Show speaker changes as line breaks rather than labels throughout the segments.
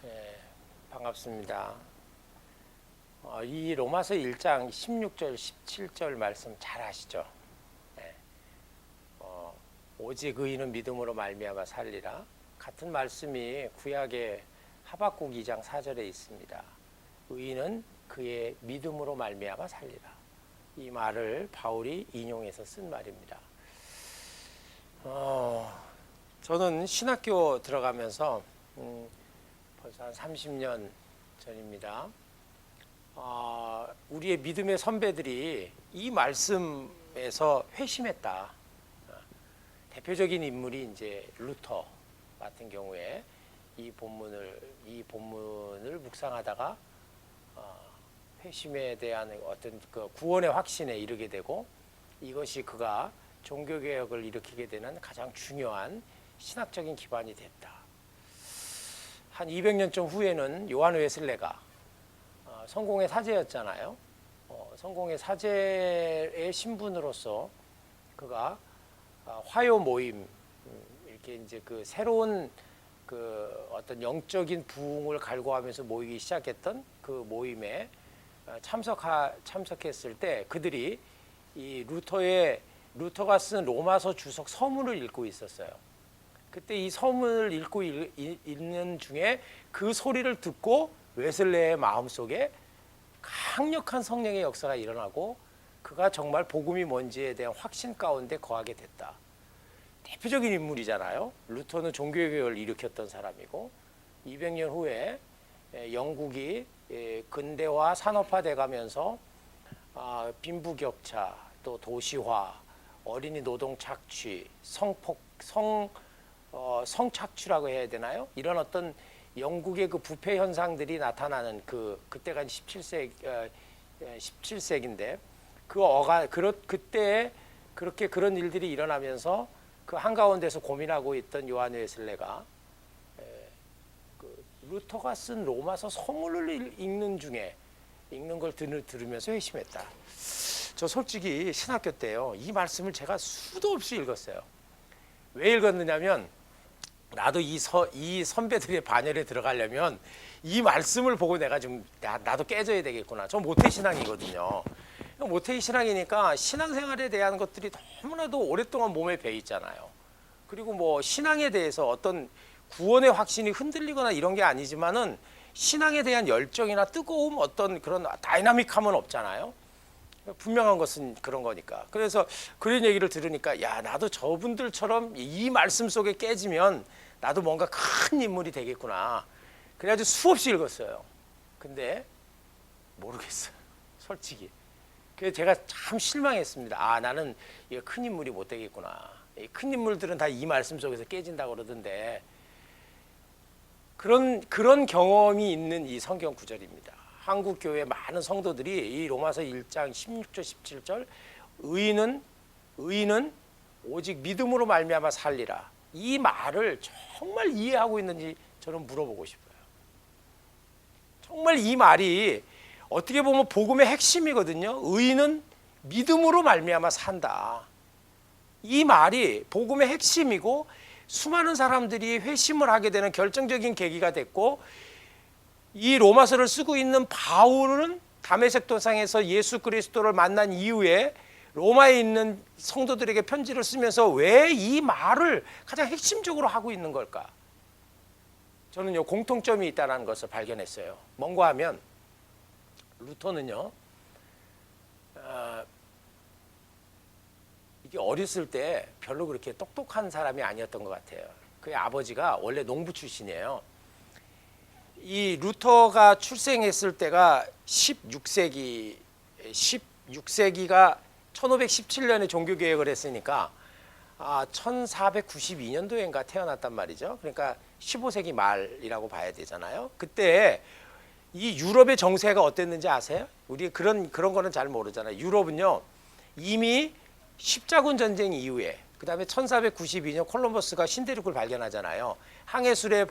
네, 반갑습니다. 이 로마서 1장 16절, 17절 말씀 잘 아시죠? 네. 오직 의인은 믿음으로 말미암아 살리라. 같은 말씀이 구약의 하박국 2장 4절에 있습니다. 의인은 그의 믿음으로 말미암아 살리라. 이 말을 바울이 인용해서 쓴 말입니다. 저는 신학교 들어가면서 벌써 한 30년 전입니다. 우리의 믿음의 선배들이 이 말씀에서 회심했다. 대표적인 인물이 이제 루터 같은 경우에 이 본문을 묵상하다가 회심에 대한 어떤 그 구원의 확신에 이르게 되고, 이것이 그가 종교개혁을 일으키게 되는 가장 중요한 신학적인 기반이 됐다. 한 200년쯤 후에는 요한 웨슬레가 성공의 사제였잖아요. 성공의 사제의 신분으로서 그가 화요 모임, 이렇게 이제 그 새로운 그 어떤 영적인 부흥을 갈구하면서 모이기 시작했던 그 모임에 참석했을 때 그들이 이 루터가 쓴 로마서 주석 서문을 읽고 있었어요. 그때 이 서문을 읽고 있는 중에 그 소리를 듣고 웨슬레의 마음속에 강력한 성령의 역사가 일어나고 그가 정말 복음이 뭔지에 대한 확신 가운데 거하게 됐다. 대표적인 인물이잖아요. 루터는 종교개혁을 일으켰던 사람이고, 200년 후에 영국이 근대화 산업화돼 가면서 빈부격차, 또 도시화, 어린이 노동 착취, 성착취라고 해야 되나요? 이런 어떤 영국의 그 부패 현상들이 나타나는 그때가 17세기인데 그때 그렇게 그런 일들이 일어나면서 그 한가운데서 고민하고 있던 요한 웨슬레가 루터가 쓴 로마서 서문을 읽는 걸 들으면서 회심했다. 저 솔직히 신학교 때요, 이 말씀을 제가 수도 없이 읽었어요. 왜 읽었느냐면, 나도 이 선배들의 반열에 들어가려면 이 말씀을 보고 내가 좀 나도 깨져야 되겠구나. 저 모태신앙이거든요. 모태신앙이니까 신앙생활에 대한 것들이 너무나도 오랫동안 몸에 배 있잖아요. 그리고 뭐 신앙에 대해서 어떤 구원의 확신이 흔들리거나 이런 게 아니지만은 신앙에 대한 열정이나 뜨거움, 어떤 그런 다이나믹함은 없잖아요. 분명한 것은 그런 거니까. 그래서 그런 얘기를 들으니까, 야, 나도 저분들처럼 이 말씀 속에 깨지면 나도 뭔가 큰 인물이 되겠구나. 그래가지고 수없이 읽었어요. 근데 모르겠어요, 솔직히. 그래서 제가 참 실망했습니다. 나는 이거 큰 인물이 못 되겠구나. 큰 인물들은 다 이 말씀 속에서 깨진다고 그러던데, 그런 경험이 있는 이 성경 구절입니다. 한국 교회 많은 성도들이 이 로마서 1장 16절 17절 의인은 오직 믿음으로 말미암아 살리라, 이 말을 정말 이해하고 있는지 저는 물어보고 싶어요. 정말 이 말이 어떻게 보면 복음의 핵심이거든요. 의인은 믿음으로 말미암아 산다. 이 말이 복음의 핵심이고, 수많은 사람들이 회심을 하게 되는 결정적인 계기가 됐고, 이 로마서를 쓰고 있는 바울은 다메섹 도상에서 예수 그리스도를 만난 이후에 로마에 있는 성도들에게 편지를 쓰면서 왜 이 말을 가장 핵심적으로 하고 있는 걸까? 저는요, 공통점이 있다는 것을 발견했어요. 뭔가 하면 루터는요, 이게 어렸을 때 별로 그렇게 똑똑한 사람이 아니었던 것 같아요. 그의 아버지가 원래 농부 출신이에요. 이 루터가 출생했을 때가 16세기가 1517년에 종교개혁을 했으니까 1492년도인가 태어났단 말이죠. 그러니까 15세기 말이라고 봐야 되잖아요. 그때 이 유럽의 정세가 어땠는지 아세요? 우리 그런 거는 잘 모르잖아요. 유럽은요, 이미 십자군 전쟁 이후에, 그 다음에 1492년 콜럼버스가 신대륙을 발견하잖아요. 항해술의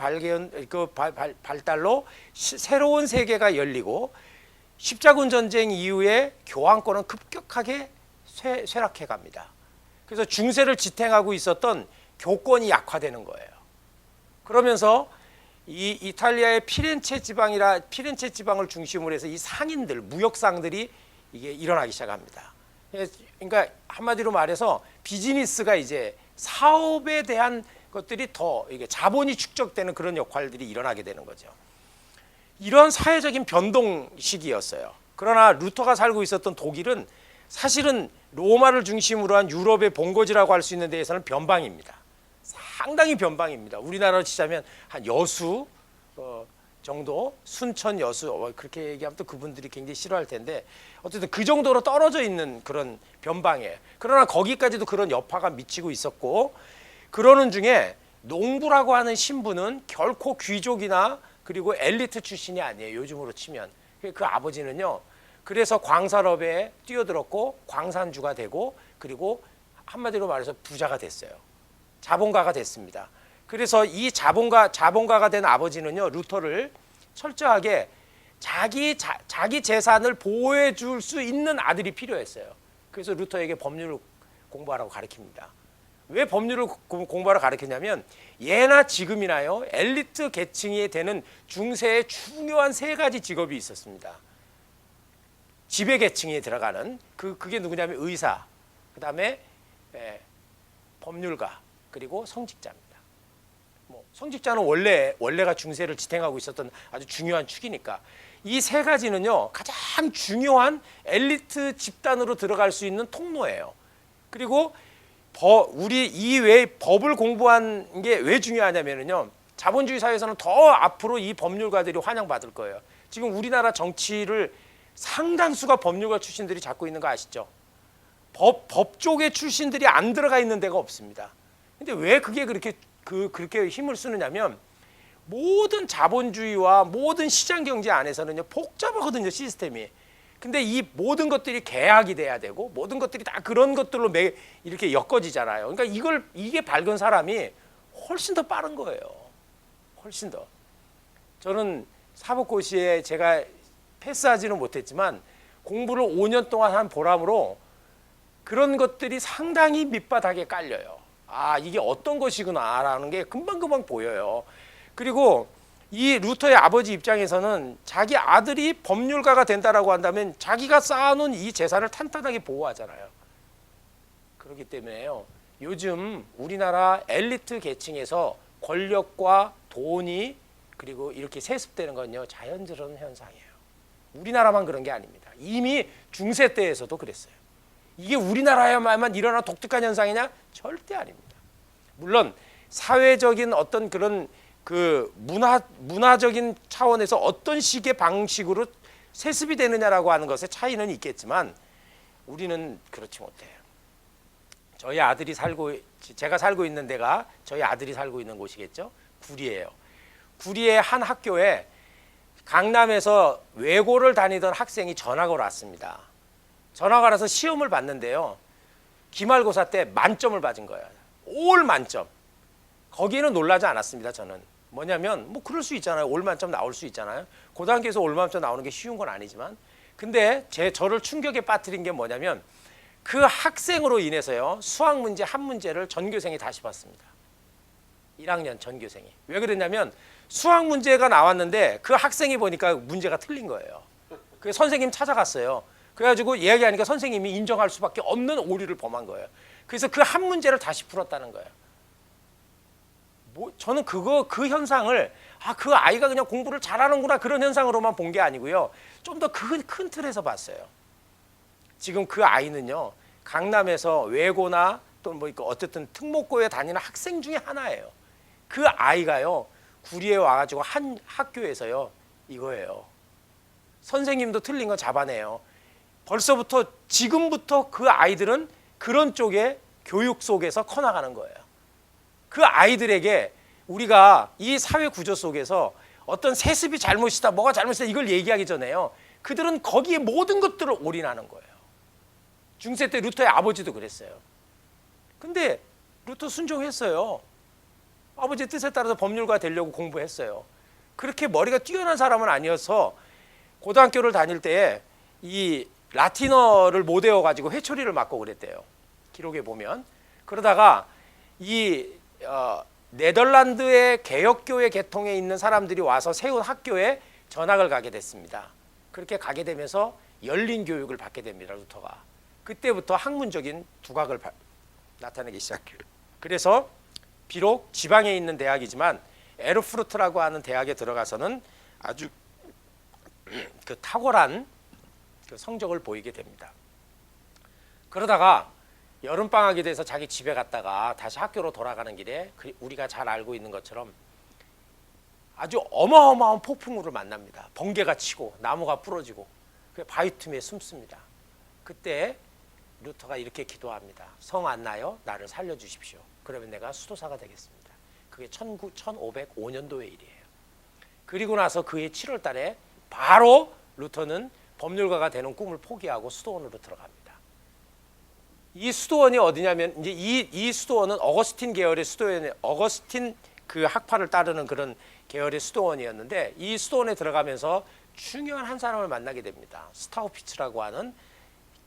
발달로 새로운 세계가 열리고, 십자군 전쟁 이후에 교황권은 급격하게 쇠락해 갑니다. 그래서 중세를 지탱하고 있었던 교권이 약화되는 거예요. 그러면서 이 이탈리아의 피렌체 지방을 중심으로 해서 이 상인들, 무역상들이 이게 일어나기 시작합니다. 그러니까 한마디로 말해서 비즈니스가 이제 사업에 대한 것들이 더 이게 자본이 축적되는 그런 역할들이 일어나게 되는 거죠. 이런 사회적인 변동 시기였어요. 그러나 루터가 살고 있었던 독일은 사실은 로마를 중심으로 한 유럽의 본거지라고 할 수 있는 데에서는 변방입니다. 상당히 변방입니다. 우리나라로 치자면 한 여수 정도, 순천 여수 그렇게 얘기하면 또 그분들이 굉장히 싫어할 텐데 어쨌든 그 정도로 떨어져 있는 그런 변방이에요. 그러나 거기까지도 그런 여파가 미치고 있었고, 그러는 중에 농부라고 하는 신분은 결코 귀족이나 그리고 엘리트 출신이 아니에요. 요즘으로 치면. 그 아버지는요, 그래서 광산업에 뛰어들었고 광산주가 되고, 그리고 한마디로 말해서 부자가 됐어요. 자본가가 됐습니다. 그래서 이 자본가가 된 아버지는요, 루터를 철저하게 자기 재산을 보호해 줄 수 있는 아들이 필요했어요. 그래서 루터에게 법률을 공부하라고 가르칩니다. 왜 법률을 공부하라고 가르쳤냐면, 예나 지금이나요, 엘리트 계층이 되는 중세의 중요한 세 가지 직업이 있었습니다. 지배 계층이 들어가는 그게 누구냐면 의사, 그다음에 법률가, 그리고 성직자입니다. 성직자는 원래가 중세를 지탱하고 있었던 아주 중요한 축이니까 이 세 가지는요, 가장 중요한 엘리트 집단으로 들어갈 수 있는 통로예요. 그리고 우리 이외에 법을 공부한 게 왜 중요하냐면요, 자본주의 사회에서는 더 앞으로 이 법률가들이 환영받을 거예요. 지금 우리나라 정치를 상당수가 법률가 출신들이 잡고 있는 거 아시죠? 법 쪽의 출신들이 안 들어가 있는 데가 없습니다. 근데 왜 그게 그렇게 힘을 쓰느냐면, 모든 자본주의와 모든 시장 경제 안에서는요, 복잡하거든요, 시스템이. 근데 이 모든 것들이 계약이 돼야 되고, 모든 것들이 다 그런 것들로 이렇게 엮어지잖아요. 그러니까 이게 밝은 사람이 훨씬 더 빠른 거예요. 훨씬 더. 저는 사법고시에 제가 패스하지는 못했지만 공부를 5년 동안 한 보람으로 그런 것들이 상당히 밑바닥에 깔려요. 아, 이게 어떤 것이구나라는 게 금방금방 보여요. 그리고 이 루터의 아버지 입장에서는 자기 아들이 법률가가 된다라고 한다면 자기가 쌓아놓은 이 재산을 탄탄하게 보호하잖아요. 그렇기 때문에요, 요즘 우리나라 엘리트 계층에서 권력과 돈이 그리고 이렇게 세습되는 건요, 자연스러운 현상이에요. 우리나라만 그런 게 아닙니다. 이미 중세 때에서도 그랬어요. 이게 우리나라에만 일어난 독특한 현상이냐? 절대 아닙니다. 물론 사회적인 어떤 그런 문화적인 차원에서 어떤 식의 방식으로 세습이 되느냐라고 하는 것에 차이는 있겠지만 우리는 그렇지 못해요. 제가 살고 있는 데가 저희 아들이 살고 있는 곳이겠죠. 구리예요. 구리의 한 학교에 강남에서 외고를 다니던 학생이 전학을 왔습니다. 전학을 와서 시험을 봤는데요, 기말고사 때 만점을 받은 거예요. 올 만점. 거기에는 놀라지 않았습니다. 저는 뭐냐면 그럴 수 있잖아요. 올 만점 나올 수 있잖아요. 고등학교에서 올 만점 나오는 게 쉬운 건 아니지만, 근데 저를 충격에 빠뜨린 게 뭐냐면, 그 학생으로 인해서요, 수학 문제 한 문제를 전교생이 다시 봤습니다. 1학년 전교생이. 왜 그랬냐면 수학 문제가 나왔는데 그 학생이 보니까 문제가 틀린 거예요. 그래서 선생님 찾아갔어요. 그래가지고 이야기하니까 선생님이 인정할 수밖에 없는 오류를 범한 거예요. 그래서 그 한 문제를 다시 풀었다는 거예요. 저는 그 현상을 그 아이가 그냥 공부를 잘하는구나 그런 현상으로만 본 게 아니고요, 좀 더 큰 틀에서 봤어요. 지금 그 아이는요, 강남에서 외고나 또는 어쨌든 특목고에 다니는 학생 중에 하나예요. 그 아이가요, 구리에 와가지고 한 학교에서요, 이거예요. 선생님도 틀린 거 잡아내요. 벌써부터 지금부터 그 아이들은 그런 쪽의 교육 속에서 커나가는 거예요. 그 아이들에게 우리가 이 사회 구조 속에서 어떤 세습이 잘못이다, 뭐가 잘못이다 이걸 얘기하기 전에요, 그들은 거기에 모든 것들을 올인하는 거예요. 중세 때 루터의 아버지도 그랬어요. 근데 루터 순종했어요. 아버지의 뜻에 따라서 법률가 되려고 공부했어요. 그렇게 머리가 뛰어난 사람은 아니어서 고등학교를 다닐 때에 이 라틴어를 못 외워가지고 회초리를 맞고 그랬대요. 기록에 보면. 그러다가 네덜란드의 개혁교회 계통에 있는 사람들이 와서 세운 학교에 전학을 가게 됐습니다. 그렇게 가게 되면서 열린 교육을 받게 됩니다. 루터가. 그때부터 학문적인 두각을 나타내기 시작해요. 그래서 비록 지방에 있는 대학이지만 에르푸르트라고 하는 대학에 들어가서는 아주 그 탁월한 그 성적을 보이게 됩니다. 그러다가 여름방학이 돼서 자기 집에 갔다가 다시 학교로 돌아가는 길에 우리가 잘 알고 있는 것처럼 아주 어마어마한 폭풍우를 만납니다. 번개가 치고 나무가 부러지고 바위 틈에 숨습니다. 그때 루터가 이렇게 기도합니다. 성 안나여 나를 살려주십시오. 그러면 내가 수도사가 되겠습니다. 그게 1505년도의 일이에요. 그리고 나서 그해 7월 달에 바로 루터는 법률가가 되는 꿈을 포기하고 수도원으로 들어갑니다. 이 수도원이 어디냐면 이제 이 수도원은 어거스틴 계열의 수도원, 어거스틴 그 학파를 따르는 그런 계열의 수도원이었는데 이 수도원에 들어가면서 중요한 한 사람을 만나게 됩니다. 스타우피츠라고 하는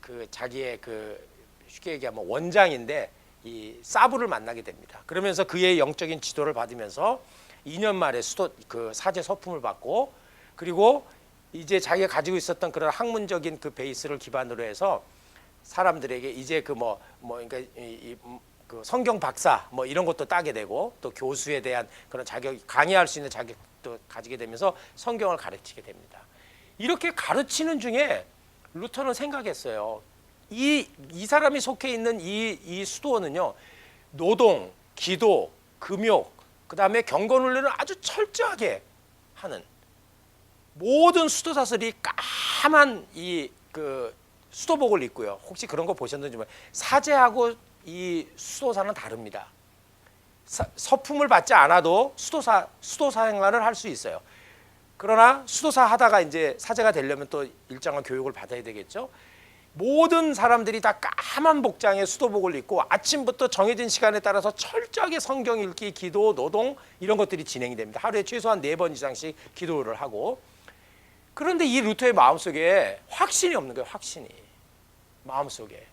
그 자기의 그 쉽게 얘기하면 원장인데 이 사부를 만나게 됩니다. 그러면서 그의 영적인 지도를 받으면서 2년 만에 수도 그 사제 서품을 받고 그리고 이제 자기가 가지고 있었던 그런 학문적인 그 베이스를 기반으로 해서 사람들에게 이제 그러니까 그 성경 박사 뭐 이런 것도 따게 되고 또 교수에 대한 그런 자격 강의할 수 있는 자격도 가지게 되면서 성경을 가르치게 됩니다. 이렇게 가르치는 중에 루터는 생각했어요. 이 사람이 속해 있는 이 수도원은요 노동, 기도, 금욕, 그 다음에 경건훈련을 아주 철저하게 하는 모든 수도사들이 까만 이 그 수도복을 입고요. 혹시 그런 거 보셨는지 모르겠어요. 사제하고 이 수도사는 다릅니다. 서품을 받지 않아도 수도사 생활을 할 수 있어요. 그러나 수도사 하다가 이제 사제가 되려면 또 일정한 교육을 받아야 되겠죠. 모든 사람들이 다 까만 복장에 수도복을 입고 아침부터 정해진 시간에 따라서 철저하게 성경 읽기, 기도, 노동 이런 것들이 진행이 됩니다. 하루에 최소한 4번 이상씩 기도를 하고 그런데 이 루터의 마음속에 확신이 없는 거예요. 확신이. 마음속에.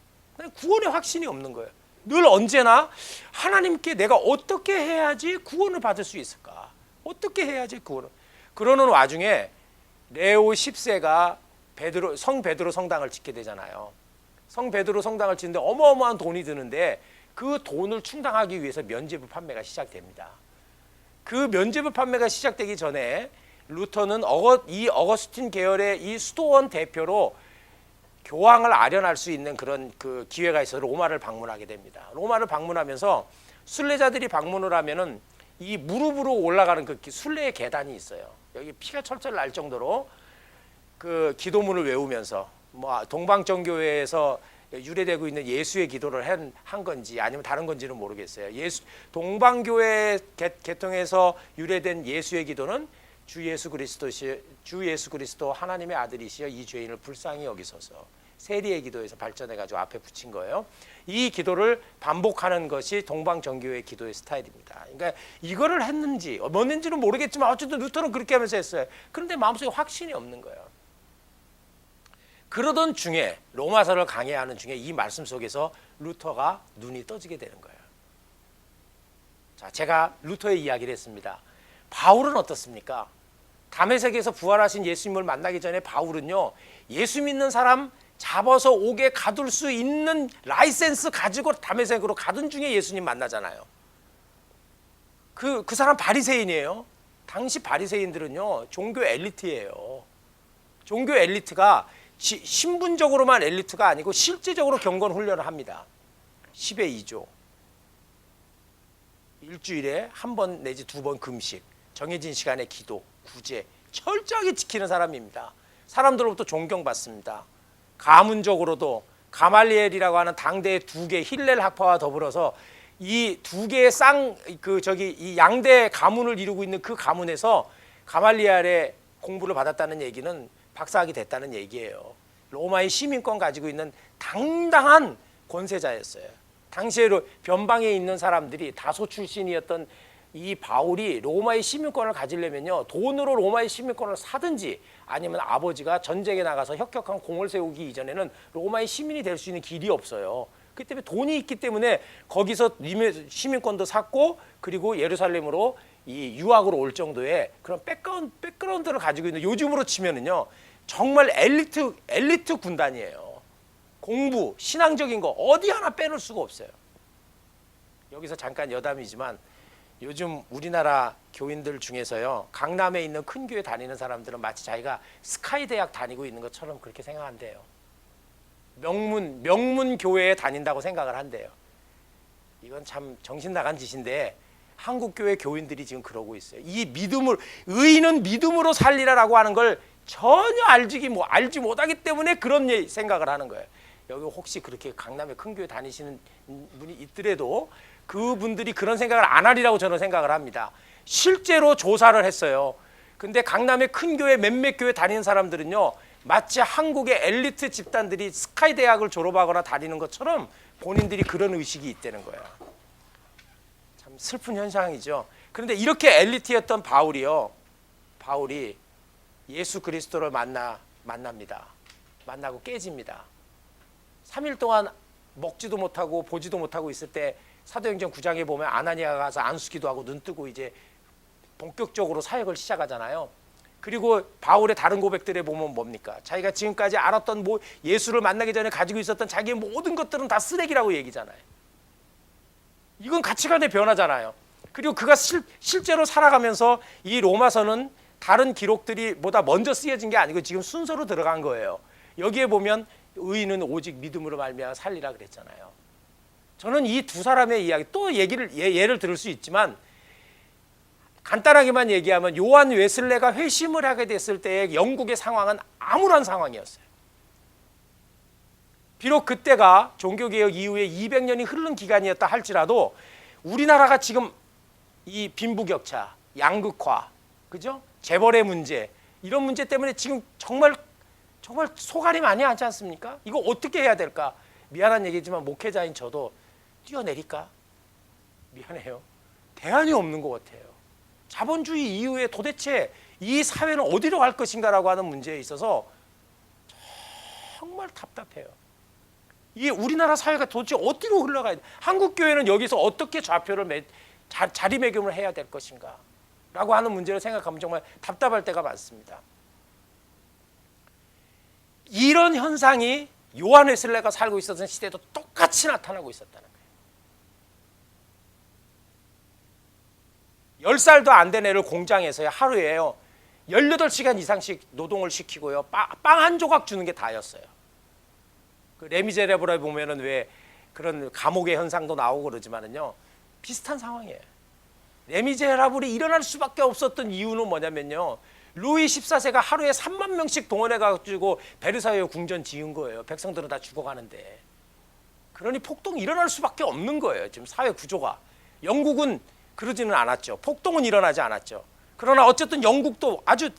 구원의 확신이 없는 거예요. 늘 언제나 하나님께 내가 어떻게 해야지 구원을 받을 수 있을까? 어떻게 해야지 구원을. 그러는 와중에 레오 10세가 성 베드로 성당을 짓게 되잖아요. 성 베드로 성당을 짓는데 어마어마한 돈이 드는데 그 돈을 충당하기 위해서 면죄부 판매가 시작됩니다. 그 면죄부 판매가 시작되기 전에 루터는 이 어거스틴 계열의 이 수도원 대표로 교황을 아련할 수 있는 그런 그 기회가 있어서 로마를 방문하게 됩니다. 로마를 방문하면서 순례자들이 방문을 하면은 이 무릎으로 올라가는 그 순례의 계단이 있어요. 여기 피가 철철 날 정도로 그 기도문을 외우면서 뭐 동방정교회에서 유래되고 있는 예수의 기도를 한 건지 아니면 다른 건지는 모르겠어요. 동방교회 계통에서 유래된 예수의 기도는 주 예수 그리스도 하나님의 아들이시여 이 죄인을 불쌍히 여기소서. 세리의 기도에서 발전해가지고 앞에 붙인 거예요. 이 기도를 반복하는 것이 동방정교회의 기도의 스타일입니다. 그러니까 이거를 했는지 뭐는지는 모르겠지만 어쨌든 루터는 그렇게 하면서 했어요. 그런데 마음속에 확신이 없는 거예요. 그러던 중에 로마서를 강해하는 중에 이 말씀 속에서 루터가 눈이 떠지게 되는 거예요. 자, 제가 루터의 이야기를 했습니다. 바울은 어떻습니까? 다메섹에서 부활하신 예수님을 만나기 전에 바울은요 예수 믿는 사람 잡아서 옥에 가둘 수 있는 라이센스 가지고 다메섹으로 가던 중에 예수님 만나잖아요. 그 사람 바리새인이에요. 당시 바리새인들은요 종교 엘리트예요. 종교 엘리트가 신분적으로만 엘리트가 아니고 실제적으로 경건 훈련을 합니다. 10의 2조 일주일에 1번 내지 2번 금식, 정해진 시간에 기도, 구제 철저하게 지키는 사람입니다. 사람들로부터 존경받습니다. 가문적으로도 가말리엘이라고 하는 당대의 2개 힐렐 학파와 더불어서 이 2개의 이 양대 가문을 이루고 있는 그 가문에서 가말리엘의 공부를 받았다는 얘기는 박사학위 됐다는 얘기예요. 로마의 시민권 가지고 있는 당당한 권세자였어요. 당시에 변방에 있는 사람들이 다소 출신이었던 이 바울이 로마의 시민권을 가지려면요 돈으로 로마의 시민권을 사든지 아니면 아버지가 전쟁에 나가서 혁혁한 공을 세우기 이전에는 로마의 시민이 될 수 있는 길이 없어요. 그 때문에 돈이 있기 때문에 거기서 시민권도 샀고 그리고 예루살렘으로 이 유학으로 올 정도의 그런 백그라운드를 가지고 있는, 요즘으로 치면은요 정말 엘리트 군단이에요. 공부, 신앙적인 거 어디 하나 빼놓을 수가 없어요. 여기서 잠깐 여담이지만 요즘 우리나라 교인들 중에서요 강남에 있는 큰 교회 다니는 사람들은 마치 자기가 스카이 대학 다니고 있는 것처럼 그렇게 생각한대요. 명문 교회에 다닌다고 생각을 한대요. 이건 참 정신 나간 짓인데 한국 교회 교인들이 지금 그러고 있어요. 이 믿음을, 의인은 믿음으로 살리라라고 하는 걸 전혀 알지 못하기 때문에 그런 생각을 하는 거예요. 여기 혹시 그렇게 강남에 큰 교회 다니시는 분이 있더라도 그분들이 그런 생각을 안 하리라고 저는 생각을 합니다. 실제로 조사를 했어요. 근데 강남의 큰 교회 몇몇 교회 다니는 사람들은요 마치 한국의 엘리트 집단들이 스카이 대학을 졸업하거나 다니는 것처럼 본인들이 그런 의식이 있다는 거예요. 참 슬픈 현상이죠. 그런데 이렇게 엘리트였던 바울이 예수 그리스도를 만납니다. 만나고 깨집니다. 3일 동안 먹지도 못하고 보지도 못하고 있을 때 사도행전 9장에 보면 아나니아가 가서 안수기도 하고 눈 뜨고 이제 본격적으로 사역을 시작하잖아요. 그리고 바울의 다른 고백들에 보면 뭡니까? 자기가 지금까지 알았던 예수를 만나기 전에 가지고 있었던 자기의 모든 것들은 다 쓰레기라고 얘기잖아요. 이건 가치관의 변화잖아요. 그리고 그가 실제로 살아가면서 이 로마서는 다른 기록들이 보다 먼저 쓰여진 게 아니고 지금 순서로 들어간 거예요. 여기에 보면 의인은 오직 믿음으로 말미암아 살리라 그랬잖아요. 저는 이 두 사람의 이야기, 또 예를 들을 수 있지만 간단하게만 얘기하면 요한 웨슬레가 회심을 하게 됐을 때의 영국의 상황은 암울한 상황이었어요. 비록 그때가 종교개혁 이후에 200년이 흐른 기간이었다 할지라도 우리나라가 지금 이 빈부격차, 양극화, 그죠? 재벌의 문제, 이런 문제 때문에 지금 정말 소갈이 많이 하지 않습니까? 이거 어떻게 해야 될까? 미안한 얘기지만 목회자인 저도 뛰어내릴까? 미안해요. 대안이 없는 것 같아요. 자본주의 이후에 도대체 이 사회는 어디로 갈 것인가라고 하는 문제에 있어서 정말 답답해요. 이게 우리나라 사회가 도대체 어디로 흘러가야 돼? 한국 교회는 여기서 어떻게 좌표를 자리매김을 해야 될 것인가? 라고 하는 문제를 생각하면 정말 답답할 때가 많습니다. 이런 현상이 요한 웨슬레가 살고 있었던 시대도 똑같이 나타나고 있었다는 거예요. 10살도 안 된 애를 공장에서 하루에요 18시간 이상씩 노동을 시키고요 빵 한 조각 주는 게 다였어요. 그 레미제라블에 보면은 왜 그런 감옥의 현상도 나오고 그러지만은요 비슷한 상황이에요. 레미제라블이 일어날 수밖에 없었던 이유는 뭐냐면요 루이 14세가 하루에 3만 명씩 동원해가지고 베르사유 궁전 지은 거예요. 백성들은 다 죽어가는데. 그러니 폭동이 일어날 수밖에 없는 거예요. 지금 사회 구조가. 영국은 그러지는 않았죠. 폭동은 일어나지 않았죠. 그러나 어쨌든 영국도 아주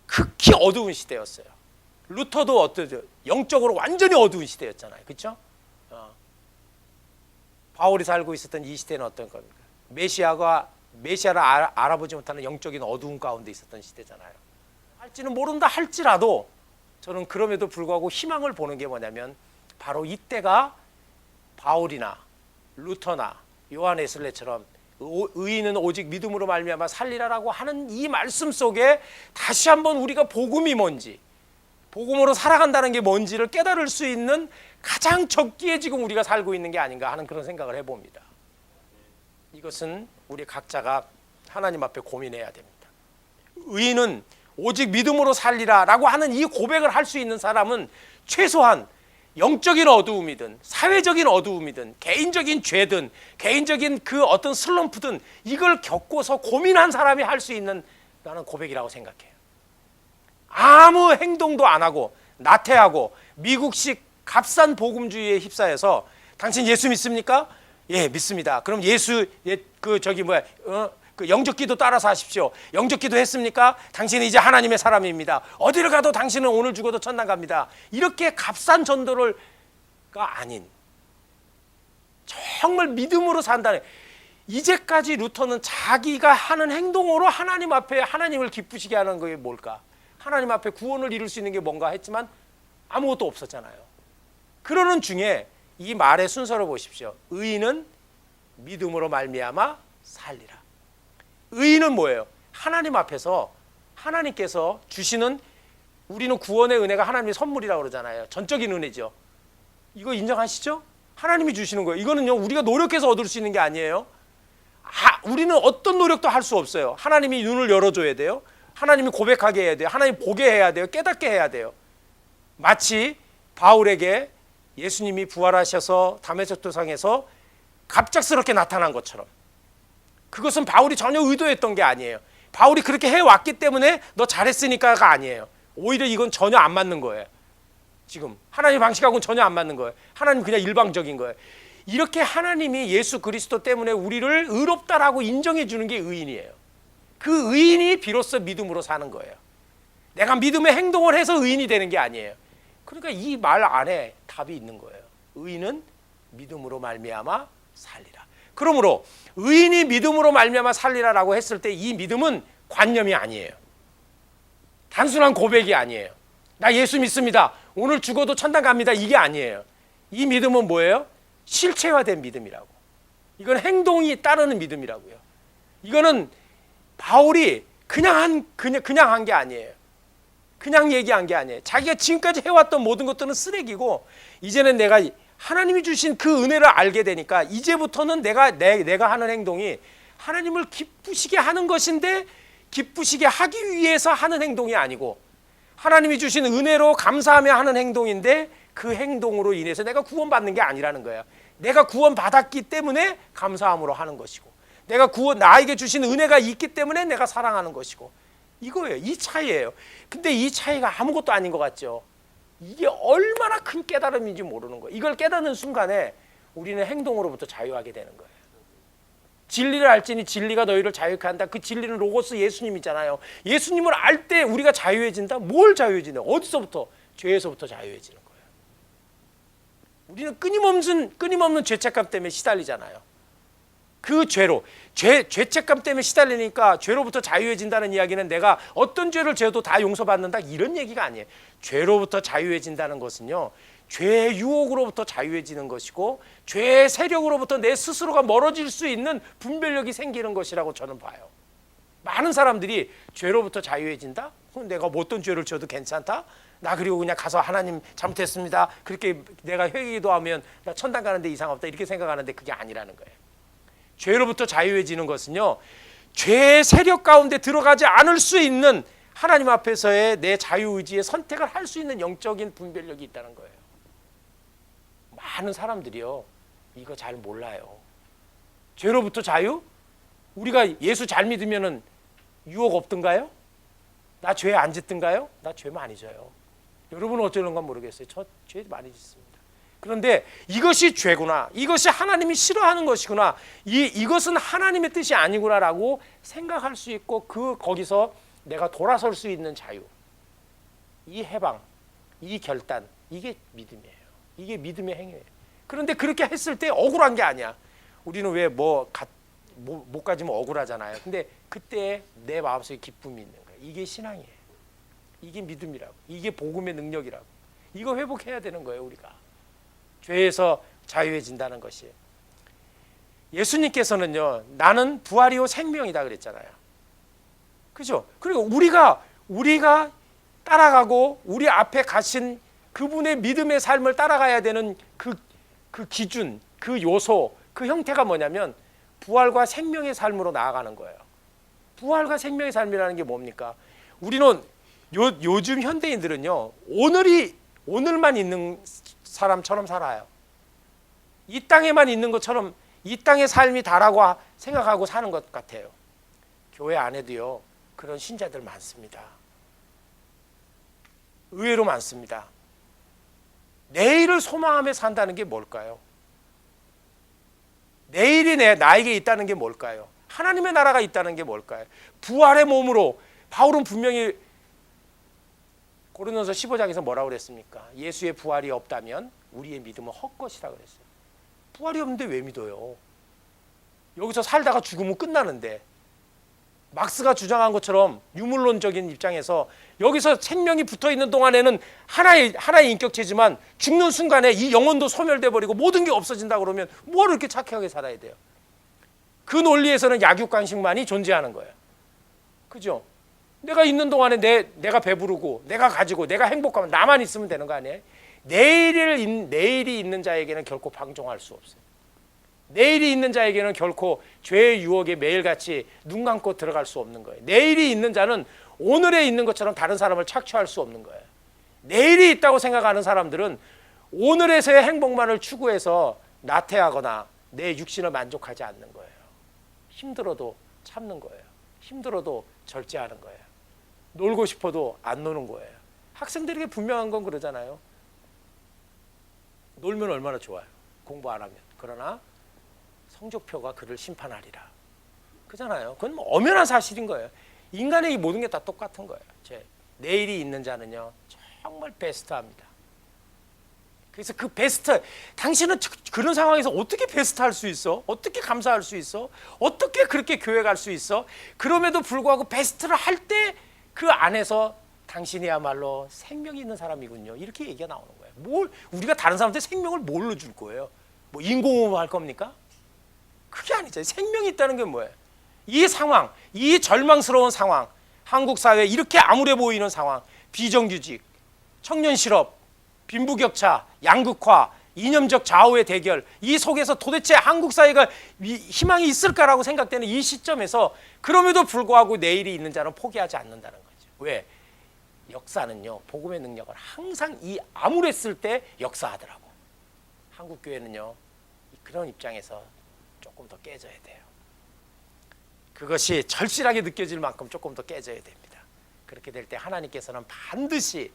극히 어두운 시대였어요. 루터도 어떠죠? 영적으로 완전히 어두운 시대였잖아요. 그렇죠? 바울이 살고 있었던 이 시대는 어떤 겁니까? 메시아를 알아보지 못하는 영적인 어두운 가운데 있었던 시대잖아요. 할지는 모른다 할지라도 저는 그럼에도 불구하고 희망을 보는 게 뭐냐면 바로 이때가 바울이나 루터나 요한 웨슬레처럼 의인은 오직 믿음으로 말미암아 살리라라고 하는 이 말씀 속에 다시 한번 우리가 복음이 뭔지, 복음으로 살아간다는 게 뭔지를 깨달을 수 있는 가장 적기에 지금 우리가 살고 있는 게 아닌가 하는 그런 생각을 해봅니다. 이것은 우리 각자가 하나님 앞에 고민해야 됩니다. 의인은 오직 믿음으로 살리라라고 하는 이 고백을 할 수 있는 사람은 최소한 영적인 어두움이든 사회적인 어두움이든 개인적인 죄든 개인적인 그 어떤 슬럼프든 이걸 겪고서 고민한 사람이 할 수 있는 나는 고백이라고 생각해요. 아무 행동도 안 하고 나태하고 미국식 값싼 복음주의에 휩싸여서 당신 예수 믿습니까? 예, 믿습니다. 그럼 예수 그 영접기도 따라서 하십시오. 영접기도 했습니까? 당신은 이제 하나님의 사람입니다. 어디를 가도 당신은 오늘 죽어도 천당 갑니다. 이렇게 값싼 전도가 아닌 정말 믿음으로 산다는, 이제까지 루터는 자기가 하는 행동으로 하나님 앞에 하나님을 기쁘시게 하는 게 뭘까? 하나님 앞에 구원을 이룰 수 있는 게 뭔가 했지만 아무것도 없었잖아요. 그러는 중에 이 말의 순서를 보십시오. 의인은 믿음으로 말미암아 살리라. 의인은 뭐예요? 하나님 앞에서 하나님께서 주시는, 우리는 구원의 은혜가 하나님의 선물이라고 그러잖아요. 전적인 은혜죠. 이거 인정하시죠? 하나님이 주시는 거예요. 이거는요, 우리가 노력해서 얻을 수 있는 게 아니에요. 우리는 어떤 노력도 할 수 없어요. 하나님이 눈을 열어줘야 돼요. 하나님이 고백하게 해야 돼요. 하나님 보게 해야 돼요. 깨닫게 해야 돼요. 마치 바울에게 예수님이 부활하셔서 다메섹 도상에서 갑작스럽게 나타난 것처럼, 그것은 바울이 전혀 의도했던 게 아니에요. 바울이 그렇게 해왔기 때문에 너 잘했으니까가 아니에요. 오히려 이건 전혀 안 맞는 거예요. 지금 하나님 방식하고는 전혀 안 맞는 거예요. 하나님 그냥 일방적인 거예요. 이렇게 하나님이 예수 그리스도 때문에 우리를 의롭다라고 인정해 주는 게 의인이에요. 그 의인이 비로소 믿음으로 사는 거예요. 내가 믿음의 행동을 해서 의인이 되는 게 아니에요. 그러니까 이 말 안에 답이 있는 거예요. 의인은 믿음으로 말미암아 살리라. 그러므로 의인이 믿음으로 말미암아 살리라라고 했을 때 이 믿음은 관념이 아니에요. 단순한 고백이 아니에요. 나 예수 믿습니다. 오늘 죽어도 천당 갑니다. 이게 아니에요. 이 믿음은 뭐예요? 실체화된 믿음이라고. 이건 행동이 따르는 믿음이라고요. 이거는 바울이 그냥 한 게 아니에요. 그냥 얘기한 게 아니에요. 자기가 지금까지 해왔던 모든 것들은 쓰레기고, 이제는 내가 하나님이 주신 그 은혜를 알게 되니까 이제부터는 내가 하는 행동이 하나님을 기쁘시게 하는 것인데, 기쁘시게 하기 위해서 하는 행동이 아니고 하나님이 주신 은혜로 감사하며 하는 행동인데, 그 행동으로 인해서 내가 구원받는 게 아니라는 거예요. 내가 구원받았기 때문에 감사함으로 하는 것이고, 내가 나에게 주신 은혜가 있기 때문에 내가 사랑하는 것이고, 이거예요. 이 차이예요. 근데 이 차이가 아무것도 아닌 것 같죠. 이게 얼마나 큰 깨달음인지 모르는 거예요. 이걸 깨닫는 순간에 우리는 행동으로부터 자유하게 되는 거예요. 진리를 알지니 진리가 너희를 자유케 한다. 그 진리는 로고스 예수님이잖아요. 예수님을 알 때 우리가 자유해진다. 뭘 자유해지냐? 어디서부터? 죄에서부터 자유해지는 거예요. 우리는 끊임없는 죄책감 때문에 시달리잖아요. 그 죄책감 때문에 시달리니까 죄로부터 자유해진다는 이야기는 내가 어떤 죄를 지어도 다 용서받는다, 이런 얘기가 아니에요. 죄로부터 자유해진다는 것은요, 죄의 유혹으로부터 자유해지는 것이고, 죄의 세력으로부터 내 스스로가 멀어질 수 있는 분별력이 생기는 것이라고 저는 봐요. 많은 사람들이 죄로부터 자유해진다? 그럼 내가 어떤 죄를 지어도 괜찮다? 나 그리고 그냥 가서 하나님 잘못했습니다, 그렇게 내가 회개기도하면 나 천당 가는데 이상 없다, 이렇게 생각하는데 그게 아니라는 거예요. 죄로부터 자유해지는 것은요, 죄의 세력 가운데 들어가지 않을 수 있는 하나님 앞에서의 내 자유의지의 선택을 할 수 있는 영적인 분별력이 있다는 거예요. 많은 사람들이요, 이거 잘 몰라요. 죄로부터 자유? 우리가 예수 잘 믿으면은 유혹 없던가요? 나 죄 안 짓던가요? 나 죄 많이 져요. 여러분은 어쩌는가 모르겠어요. 저 죄 많이 짓습니다. 그런데 이것이 죄구나, 이것이 하나님이 싫어하는 것이구나, 이것은 하나님의 뜻이 아니구나라고 생각할 수 있고, 거기서 내가 돌아설 수 있는 자유, 이 해방, 이 결단, 이게 믿음이에요. 이게 믿음의 행위예요. 그런데 그렇게 했을 때 억울한 게 아니야. 우리는 왜 못 가지면 억울하잖아요. 근데 그때 내 마음속에 기쁨이 있는 거예요. 이게 신앙이에요. 이게 믿음이라고. 이게 복음의 능력이라고. 이거 회복해야 되는 거예요, 우리가. 죄에서 자유해진다는 것이. 예수님께서는요, 나는 부활이요 생명이다 그랬잖아요. 그죠? 그리고 우리가 따라가고 우리 앞에 가신 그분의 믿음의 삶을 따라가야 되는 그 기준, 그 요소, 그 형태가 뭐냐면 부활과 생명의 삶으로 나아가는 거예요. 부활과 생명의 삶이라는 게 뭡니까? 우리는 요즘 현대인들은요, 오늘만 있는 사람처럼 살아요. 이 땅에만 있는 것처럼 이 땅의 삶이 다라고 생각하고 사는 것 같아요. 교회 안에도요, 그런 신자들 많습니다. 의외로 많습니다. 내일을 소망하며 산다는 게 뭘까요? 내일이 나에게 있다는 게 뭘까요? 하나님의 나라가 있다는 게 뭘까요? 부활의 몸으로, 바울은 분명히 고린도서 15장에서 뭐라고 그랬습니까? 예수의 부활이 없다면 우리의 믿음은 헛것이라 그랬어요. 부활이 없는데 왜 믿어요? 여기서 살다가 죽으면 끝나는데 막스가 주장한 것처럼 유물론적인 입장에서 여기서 생명이 붙어 있는 동안에는 하나의 인격체지만 죽는 순간에 이 영혼도 소멸돼 버리고 모든 게 없어진다 그러면 뭘 이렇게 착하게 살아야 돼요? 그 논리에서는 약육강식만이 존재하는 거예요. 그죠? 내가 있는 동안에 내가 배부르고 내가 가지고 내가 행복하면 나만 있으면 되는 거 아니에요? 내일이 있는 자에게는 결코 방종할 수 없어요. 내일이 있는 자에게는 결코 죄의 유혹에 매일같이 눈 감고 들어갈 수 없는 거예요. 내일이 있는 자는 오늘에 있는 것처럼 다른 사람을 착취할 수 없는 거예요. 내일이 있다고 생각하는 사람들은 오늘에서의 행복만을 추구해서 나태하거나 내 육신을 만족하지 않는 거예요. 힘들어도 참는 거예요. 힘들어도 절제하는 거예요. 놀고 싶어도 안 노는 거예요. 학생들에게 분명한 건 그러잖아요. 놀면 얼마나 좋아요. 공부 안 하면. 그러나 성적표가 그를 심판하리라. 그잖아요. 그건 뭐 엄연한 사실인 거예요. 인간의 이 모든 게 다 똑같은 거예요. 내일이 있는 자는요 정말 베스트합니다. 그래서 그 베스트, 당신은 그런 상황에서 어떻게 베스트 할 수 있어? 어떻게 감사할 수 있어? 어떻게 그렇게 교회 갈 수 있어? 그럼에도 불구하고 베스트를 할 때 그 안에서 당신이야말로 생명이 있는 사람이군요. 이렇게 얘기가 나오는 거예요. 우리가 다른 사람한테 생명을 뭘로 줄 거예요? 뭐 인공호흡 할 겁니까? 그게 아니죠. 생명이 있다는 게 뭐예요? 이 상황, 이 절망스러운 상황, 한국 사회에 이렇게 암울해 보이는 상황, 비정규직, 청년 실업, 빈부격차, 양극화, 이념적 좌우의 대결, 이 속에서 도대체 한국 사회가 희망이 있을까라고 생각되는 이 시점에서 그럼에도 불구하고 내일이 있는 자는 포기하지 않는다는 거죠. 왜? 역사는요, 복음의 능력을 항상 이 암울했을 때 역사하더라고. 한국 교회는요, 그런 입장에서 조금 더 깨져야 돼요. 그것이 절실하게 느껴질 만큼 조금 더 깨져야 됩니다. 그렇게 될 때 하나님께서는 반드시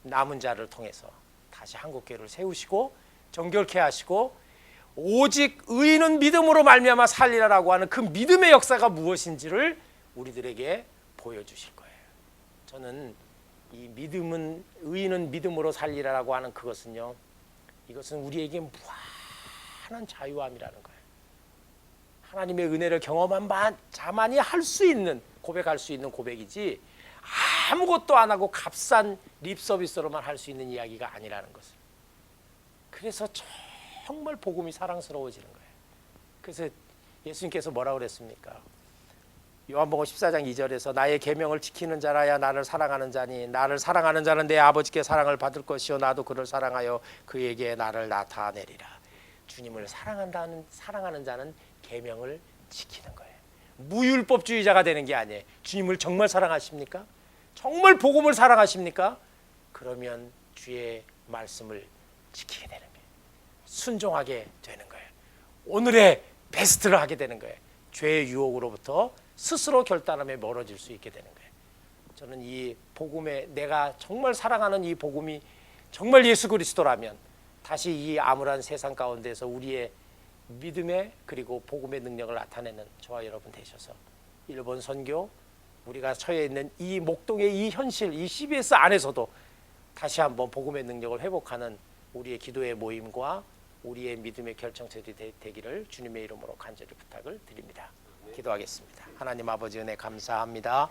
남은 자를 통해서 다시 한국교회를 세우시고 정결케 하시고 오직 의인은 믿음으로 말미암아 살리라라고 하는 그 믿음의 역사가 무엇인지를 우리들에게 보여주실 거예요. 저는 이 의인은 믿음으로 살리라라고 하는 그것은요, 이것은 우리에게 무한한 자유함이라는 거예요. 하나님의 은혜를 경험한 자만이 할 수 있는, 고백할 수 있는 고백이지 아무것도 안 하고 값싼 립서비스로만 할 수 있는 이야기가 아니라는 것을. 그래서 정말 복음이 사랑스러워지는 거예요. 그래서 예수님께서 뭐라고 그랬습니까? 요한복음 14장 2절에서 나의 계명을 지키는 자라야 나를 사랑하는 자니 나를 사랑하는 자는 내 아버지께 사랑을 받을 것이요 나도 그를 사랑하여 그에게 나를 나타내리라. 주님을 사랑하는 자는 계명을 지키는 거예요. 무율법주의자가 되는 게 아니에요. 주님을 정말 사랑하십니까? 정말 복음을 사랑하십니까? 그러면 주의 말씀을 지키게 되는 거예요. 순종하게 되는 거예요. 오늘의 베스트를 하게 되는 거예요. 죄의 유혹으로부터 스스로 결단함에 멀어질 수 있게 되는 거예요. 저는 이 복음에 내가 정말 사랑하는 이 복음이 정말 예수 그리스도라면 다시 이 암울한 세상 가운데서 우리의 믿음의 그리고 복음의 능력을 나타내는 저와 여러분 되셔서 일본 선교, 우리가 처해 있는 이 목동의 이 현실, 이 CBS 안에서도 다시 한번 복음의 능력을 회복하는 우리의 기도의 모임과 우리의 믿음의 결정체들이 되기를 주님의 이름으로 간절히 부탁을 드립니다. 기도하겠습니다. 하나님 아버지 은혜 감사합니다.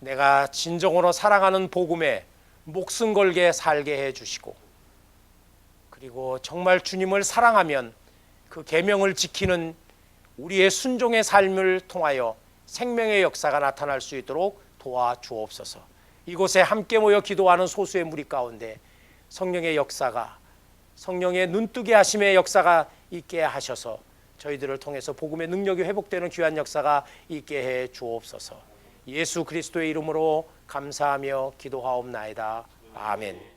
내가 진정으로 사랑하는 복음에 목숨 걸게 살게 해주시고 그리고 정말 주님을 사랑하면 그 계명을 지키는 우리의 순종의 삶을 통하여 생명의 역사가 나타날 수 있도록 도와주옵소서. 이곳에 함께 모여 기도하는 소수의 무리 가운데 성령의 역사가, 성령의 눈뜨게 하심의 역사가 있게 하셔서 저희들을 통해서 복음의 능력이 회복되는 귀한 역사가 있게 해 주옵소서. 예수 그리스도의 이름으로 감사하며 기도하옵나이다. 아멘.